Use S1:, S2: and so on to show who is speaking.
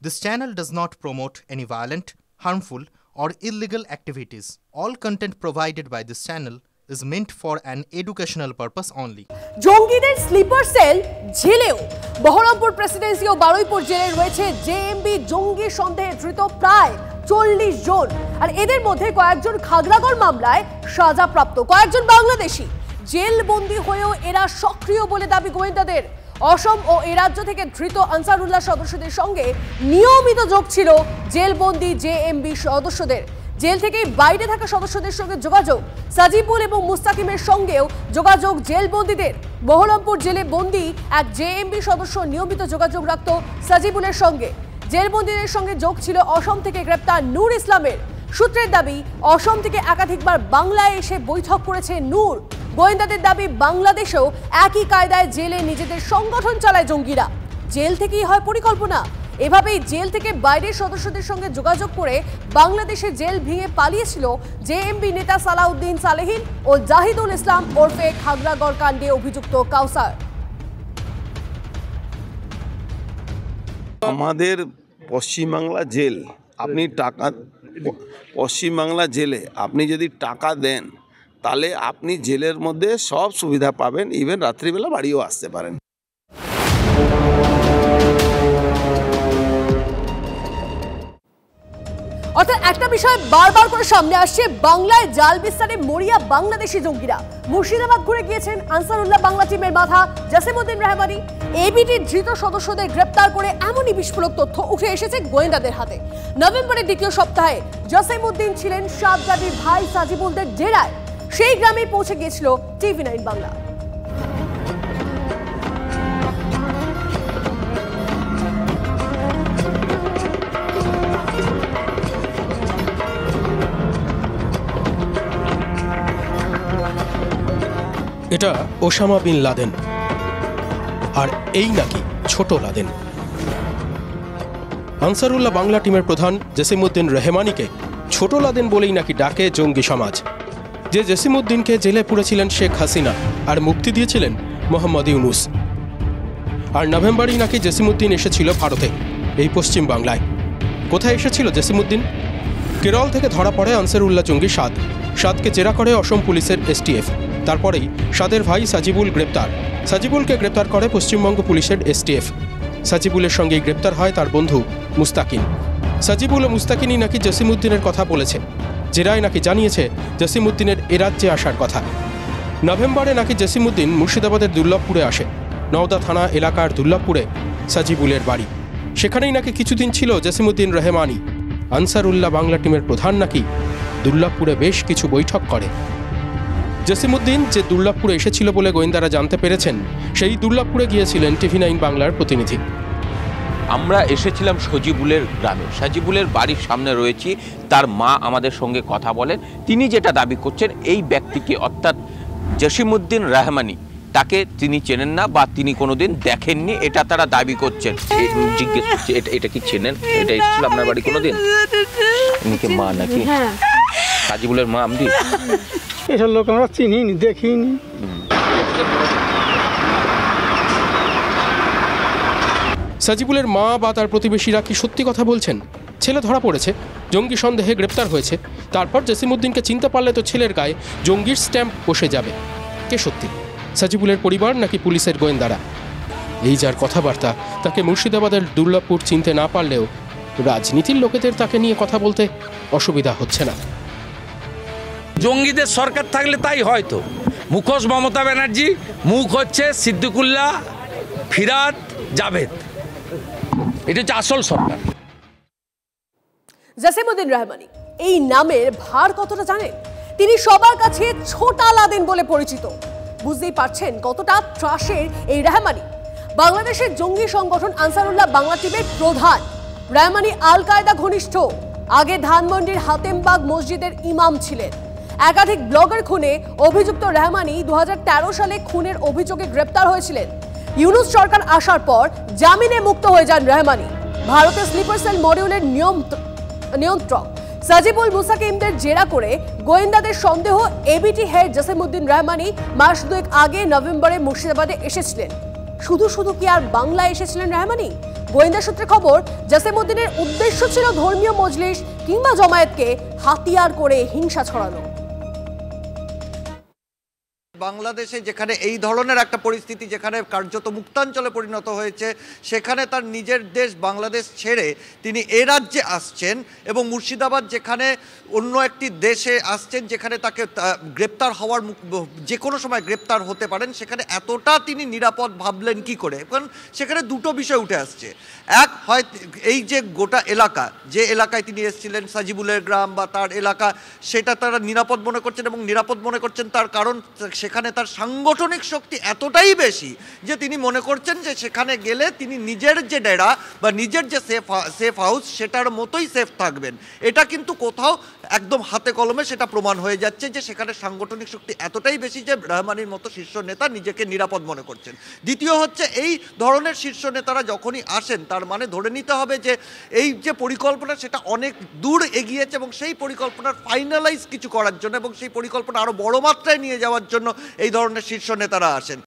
S1: This channel does not promote any violent, harmful, or illegal activities. All content provided by this channel is meant for an educational purpose only.
S2: জঙ্গিদের sleeper sell জেলেও Baharampur Presidency ও বারুইপুর জেলে রয়েছে JMB জঙ্গি সন্দেহে ধৃত প্রায় 40 জন। আর এদের মধ্যে কয়েকজন খাগড়াগড় মামলায় সাজাপ্রাপ্ত, কয়েকজন বাংলাদেশি। জেলবন্দি হয়েও এরা সক্রিয় বলে দাবি গোয়েন্দাদের। অসম ও এ রাজ্য থেকে ধৃত আনসারুল্লাহ সদস্যদের সঙ্গে নিয়মিত যোগ ছিল জেলবন্দি জেএমবি সদস্যদের। জেল থেকে বাইরে থাকা সদস্যদের সঙ্গে যোগাযোগ, সাজিবুল এবং মুস্তাকিমের সঙ্গেও যোগাযোগ জেলবন্দীদের। বহরমপুর জেলে বন্দী এক জেএমবি সদস্য নিয়মিত যোগাযোগ রাখত সাজিবুলের সঙ্গে। জেলবন্দীদের সঙ্গে যোগ ছিল অসম থেকে গ্রেপ্তার নূর ইসলামের। সূত্রের দাবি, অসম থেকে একাধিকবার বাংলায় এসে বৈঠক করেছে নূর। গোয়েন্দাদের দাবি, বাংলাদেশেও একই কায়দায় জেলে নিজেদের সংগঠন চালায় জঙ্গিরা। জেল থেকেই হয় পরিকল্পনা। এভাবেই জেল থেকে বাইরের সদস্যদের সঙ্গে যোগাযোগ করে বাংলাদেশে জেল ভেঙে পালিয়েছিল জেএমবি নেতা সালাউদ্দিন সালেহিন ও জাহিদুল ইসলাম ওরফে খাগড়াগড় কাণ্ডে অভিযুক্ত কাউসার।
S3: আমাদের পশ্চিমবাংলা জেল, আপনি টাকা পশ্চিমবাংলা জেলে আপনি যদি টাকা দেন তাহলে আপনি জেলের মধ্যে সব সুবিধা পাবেন, ইভেন রাত্রিবেলা বাড়িও আসতে পারেন।
S2: অর্থাৎ একটা বিষয় বারবার করে সামনে আসছে, বাংলায় জাল বিস্তারে মরিয়া বাংলাদেশি জঙ্গিরা। মুর্শিদাবাদ ঘুরে গিয়েছেন আনসারুল্লাহ বাংলা টিমের মাথা জসিমউদ্দিন রহমানি। এবিটির ধৃত সদস্যদের গ্রেপ্তার করে এমনই বিস্ফোরক তথ্য উঠে এসেছে গোয়েন্দাদের হাতে। নভেম্বরের দ্বিতীয় সপ্তাহে জসিমউদ্দিন ছিলেন শাহজাদির ভাই সাজিবুলদের ডেরায়। সেই গ্রামে পৌঁছে গিয়েছিল টিভি9 বাংলা।
S4: এটা ওসামা বিন লাদেন, আর এই নাকি ছোট লাদেন। আনসারুল্লাহ বাংলা টিমের প্রধান জসিমউদ্দিন রহমানিকে ছোট লাদেন বলেই নাকি ডাকে জঙ্গি সমাজ। যে জসিমউদ্দিনকে জেলে পুরেছিলেন শেখ হাসিনা আর মুক্তি দিয়েছিলেন মোহাম্মদ ইউনুস। আর নভেম্বরেই নাকি জসিমউদ্দিন এসেছিল ভারতে, এই পশ্চিম বাংলায়। কোথায় এসেছিল জসিমউদ্দিন? কেরল থেকে ধরা পড়ে আনসারুল্লাহ জঙ্গি সাদকে জেরা করে অসম পুলিশের এসটিএফ। তারপরেই সাদের ভাই সাজিবুল গ্রেপ্তার। সাজিবুলকে গ্রেপ্তার করে পশ্চিমবঙ্গ পুলিশের এসটিএফ। সাজিবুলের সঙ্গেই গ্রেপ্তার হয় তার বন্ধু মুস্তাকিন। সাজিবুল ও মুস্তাকিনই নাকি জসিমউদ্দিনের কথা বলেছে। জেরায় নাকি জানিয়েছে জসিমউদ্দিনের এ রাজ্যে আসার কথা। নভেম্বরে নাকি জসিমউদ্দিন মুর্শিদাবাদের দুর্লভপুরে আসে। নওদা থানা এলাকার দুর্লভপুরে সাজিবুলের বাড়ি। সেখানেই নাকি কিছুদিন ছিল জসিমউদ্দিন রহমানি। আনসারুল্লাহ বাংলা টিমের প্রধান নাকি দুর্লভপুরে বেশ কিছু বৈঠক করে। জসিমউদ্দিন যে দুর্লভপুরে এসেছিল বলে গোয়েন্দারা জানতে পেরেছেন, সেই দুর্লভপুরে গিয়েছিলেন টিভি9 বাংলার প্রতিনিধি।
S5: আমরা এসেছিলাম সজিবুলের গ্রামে। সাজিবুলের বাড়ির সামনে রয়েছি। তার মা আমাদের সঙ্গে কথা বলেন। তিনি যেটা দাবি করছেন, এই ব্যক্তিকে অর্থাৎ জসিমউদ্দিন রহমানি, তাকে তিনি চেনেন না বা তিনি কোনোদিন দেখেননি, এটা তারা দাবি করছেন। জিজ্ঞেস করছে, এটা কি চেনেন? এটা এসেছিল আপনার বাড়ি কোনোদিন? ইনিকে মা নাকি? সাজিবুলের মা? আমি
S6: এসব লোক আমরা চিনিনি, দেখিনি।
S4: সাজিবুলের মা বা তার প্রতিবেশীরা কি সত্যি কথা বলছেন? ছেলে ধরা পড়েছে, জঙ্গি সন্দেহে গ্রেপ্তার হয়েছে, তারপর জসিমউদ্দিনকে চিনতে পারলে তো ছেলের গায়ে জঙ্গির স্ট্যাম্প বসে যাবে। কে সত্যি, সাজিবুলের পরিবার নাকি পুলিশের গোয়েন্দারা? এই যার কথাবার্তা, তাকে মুর্শিদাবাদের দুর্লভপুর চিনতে না পারলেও রাজনীতির লোকেদের তাকে নিয়ে কথা বলতে অসুবিধা হচ্ছে না।
S7: জঙ্গিদের সরকার থাকলে তাই হয়তো। মুখোশ মমতা ব্যানার্জি, মুখ হচ্ছে সিদ্দিকুল্লাহ, ফিরাদ, জাভেদ। এটা হচ্ছে আসল সরকার।
S2: জসিমউদ্দিন রহমানি এই নামের ভার কতটা জানেন? তিনি সবার কাছে ছোটা লাদেন বলে পরিচিত। বুঝতেই পারছেন কতটা ত্রাসের এই রহমানি। বাংলাদেশের জঙ্গি সংগঠন আনসারুল্লাহ বাংলা টিমের প্রধান। রহমানি আল কায়দা ঘনিষ্ঠ। আগে ধানমন্ডির হাতেমবাগ মসজিদের ইমাম ছিলেন। একাধিক ব্লগার খুনে অভিযুক্ত রহমানি 2013 সালে খুনের অভিযোগে গ্রেপ্তার হয়েছিলেন। ইউনুস সরকার আসার পর জামিনে মুক্ত হয়ে যান রহমানি। ভারতের স্লিপার সেল মডিউলের নিয়ন্ত্রক সাজিবুল মুস্তাকিমদের জেরা করে গোয়েন্দাদের সন্দেহ, এবিটি হেড জসিমউদ্দিন রহমানি মাস দুয়েক আগে নভেম্বরে মুর্শিদাবাদে এসেছিলেন। শুধু কি আর বাংলায় এসেছিলেন রহমানি? গোয়েন্দা সূত্রে খবর, জসিমউদ্দিনের উদ্দেশ্য ছিল ধর্মীয় মজলিস কিংবা জমায়েতকে হাতিয়ার করে হিংসা ছড়ানো।
S8: বাংলাদেশে যেখানে এই ধরনের একটা পরিস্থিতি, যেখানে কার্যত মুক্তাঞ্চলে পরিণত হয়েছে, সেখানে তার নিজের দেশ বাংলাদেশ ছেড়ে তিনি এ রাজ্যে আসছেন এবং মুর্শিদাবাদ যেখানে অন্য একটি দেশে আসছেন যেখানে তাকে গ্রেপ্তার হওয়ার যে কোনো সময় গ্রেপ্তার হতে পারেন, সেখানে এতটা তিনি নিরাপদ ভাবলেন কি করে? কারণ সেখানে দুটো বিষয় উঠে আসছে। এক, হয় এই যে গোটা এলাকা, যে এলাকায় তিনি এসেছিলেন সাজিবুলের গ্রাম বা তার এলাকা, সেটা তারা নিরাপদ মনে করছেন এবং নিরাপদ মনে করছেন তার কারণ সেখানে তার সাংগঠনিক শক্তি এতটাই বেশি যে তিনি মনে করছেন যে সেখানে গেলে তিনি নিজের যে ডেরা বা নিজের যে সেফ হাউস সেটার মতোই সেফ থাকবেন। এটা কিন্তু কোথাও একদম হাতে কলমে সেটা প্রমাণ হয়ে যাচ্ছে যে সেখানে সাংগঠনিক শক্তি এতটাই বেশি যে রহমানির মতো শীর্ষ নেতা নিজেকে নিরাপদ মনে করছেন। দ্বিতীয় হচ্ছে, এই ধরনের শীর্ষ নেতারা যখনই আসেন তার মানে ধরে নিতে হবে যে এই যে পরিকল্পনা সেটা অনেক দূর এগিয়েছে এবং সেই পরিকল্পনার ফাইনালাইজ কিছু করার জন্য এবং সেই পরিকল্পনা আরও বড় মাত্রায় নিয়ে যাওয়ার জন্য এই ধরনের শীর্ষ নেতারা আসেন।